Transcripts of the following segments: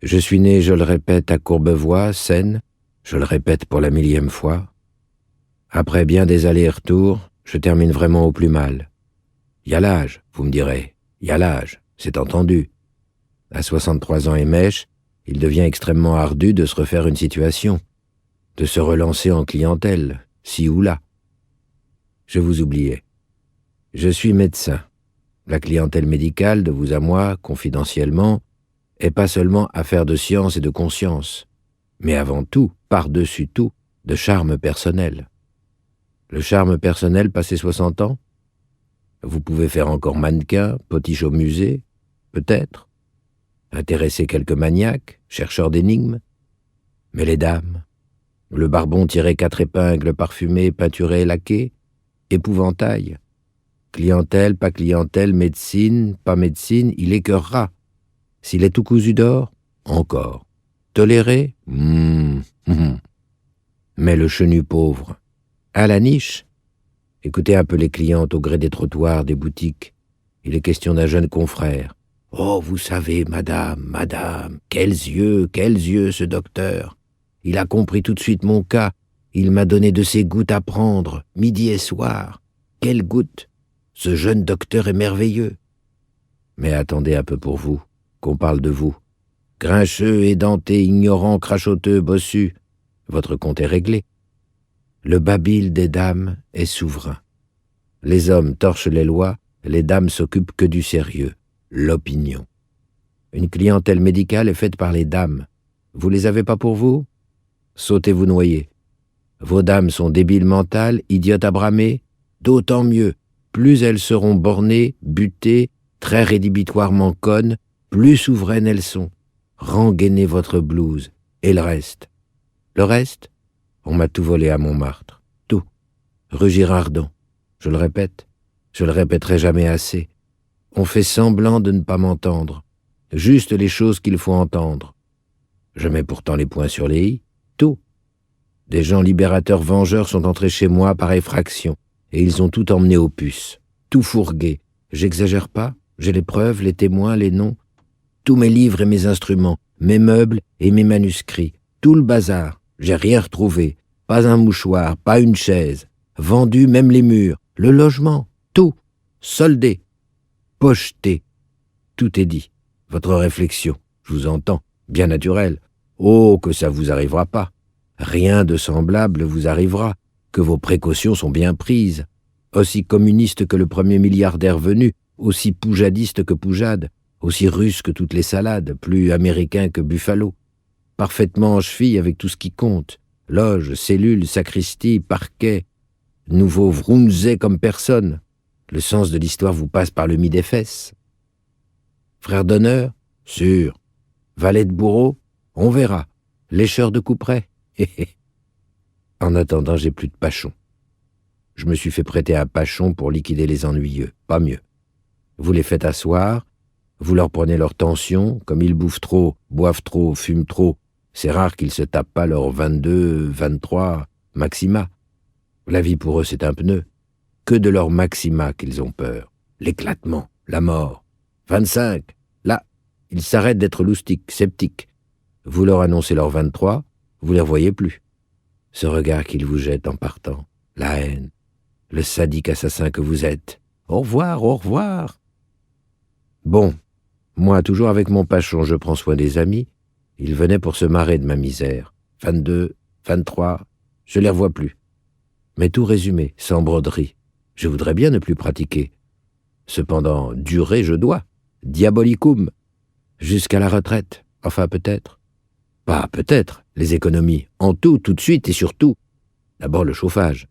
Je suis né, je le répète, à Courbevoie, Seine, je le répète pour la 1000e fois. Après bien des allers et retours, je termine vraiment au plus mal. Y a l'âge, vous me direz, y a l'âge, c'est entendu. À 63 ans et mèche, il devient extrêmement ardu de se refaire une situation, de se relancer en clientèle, ci ou là. Je vous oubliais. Je suis médecin. La clientèle médicale, de vous à moi, confidentiellement, est pas seulement affaire de science et de conscience, mais avant tout, par-dessus tout, de charme personnel. Le charme personnel passé 60 ans? Vous pouvez faire encore mannequin, potiche au musée, peut-être, intéresser quelques maniaques, chercheurs d'énigmes. Mais les dames, le barbon tiré 4 épingles parfumées, peinturées, laquées, épouvantail. Clientèle, pas clientèle, médecine, pas médecine, il écœurera. S'il est tout cousu d'or, encore. Toléré? Mais le chenu pauvre, à la niche. Écoutez un peu les clientes au gré des trottoirs, des boutiques. Il est question d'un jeune confrère. « Oh, vous savez, madame, quels yeux, ce docteur. Il a compris tout de suite mon cas. Il m'a donné de ses gouttes à prendre, midi et soir. Quelles gouttes! Ce jeune docteur est merveilleux. » Mais attendez un peu pour vous, qu'on parle de vous. Grincheux, édenté, ignorant, crachoteux, bossu, votre compte est réglé. Le babil des dames est souverain. Les hommes torchent les lois, les dames s'occupent que du sérieux, l'opinion. Une clientèle médicale est faite par les dames. Vous les avez pas pour vous? Sautez-vous noyer. Vos dames sont débiles mentales, idiotes à bramer? D'autant mieux. Plus elles seront bornées, butées, très rédhibitoirement connes, plus souveraines elles sont. Rengainez votre blouse. Et le reste? Le reste? On m'a tout volé à Montmartre. Tout. Rue Girardon. Je le répète. Je le répéterai jamais assez. On fait semblant de ne pas m'entendre. Juste les choses qu'il faut entendre. Je mets pourtant les points sur les i. Tout. Des gens libérateurs vengeurs sont entrés chez moi par effraction, et ils ont tout emmené aux puces. Tout fourgué. J'exagère pas? J'ai les preuves, les témoins, les noms. Tous mes livres et mes instruments, mes meubles et mes manuscrits. Tout le bazar. J'ai rien retrouvé. Pas un mouchoir, pas une chaise. Vendu même les murs. Le logement. Tout. Soldé. Pocheté. Tout est dit. Votre réflexion, je vous entends, bien naturelle. Oh, que ça vous arrivera pas. Rien de semblable vous arrivera, que vos précautions sont bien prises. Aussi communiste que le premier milliardaire venu, aussi poujadiste que Poujade, aussi russe que toutes les salades, plus américain que Buffalo. Parfaitement en cheville avec tout ce qui compte. Loge, cellule, sacristie, parquet. Nouveau vrounzé comme personne. Le sens de l'histoire vous passe par le mi des fesses. Frère d'honneur? Sûr. Valet de bourreau? On verra. Lécheur de couperets? En attendant, j'ai plus de pachon. Je me suis fait prêter un pachon pour liquider les ennuyeux, pas mieux. Vous les faites asseoir, vous leur prenez leur tension, comme ils bouffent trop, boivent trop, fument trop, c'est rare qu'ils se tapent pas leurs 22, 23 maxima. La vie pour eux, c'est un pneu. Que de leurs maxima qu'ils ont peur. L'éclatement, la mort. 25, là, ils s'arrêtent d'être loustiques, sceptiques. Vous leur annoncez leurs 23, vous les revoyez plus. Ce regard qu'ils vous jettent en partant, la haine, le sadique assassin que vous êtes. Au revoir, au revoir. Bon, moi, toujours avec mon pachon, je prends soin des amis. Ils venaient pour se marrer de ma misère. 22, 23, je les revois plus. Mais tout résumé, sans broderie. Je voudrais bien ne plus pratiquer. Cependant, durer, je dois. Diabolicum. Jusqu'à la retraite. Enfin, peut-être. Pas peut-être, les économies. En tout de suite et surtout. D'abord le chauffage.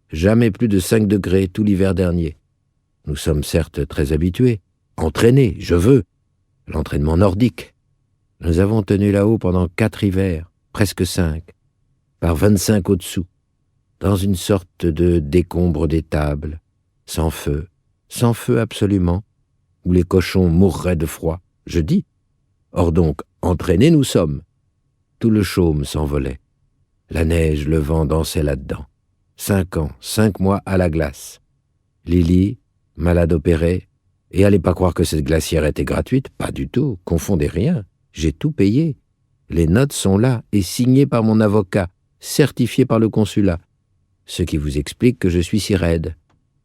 Jamais plus de 5 degrés tout l'hiver dernier. Nous sommes certes très habitués. Entraînés, je veux. L'entraînement nordique. Nous avons tenu là-haut pendant 4 hivers, presque 5, par 25 au-dessous, dans une sorte de décombre d'étable, sans feu absolument, où les cochons mourraient de froid, je dis. Or donc, entraînés nous sommes. Tout le chaume s'envolait. La neige, le vent dansaient là-dedans. 5 ans, 5 mois à la glace. Lily, malade opérée, et allez pas croire que cette glacière était gratuite, pas du tout, confondez rien. J'ai tout payé. Les notes sont là et signées par mon avocat, certifiées par le consulat. Ce qui vous explique que je suis si raide.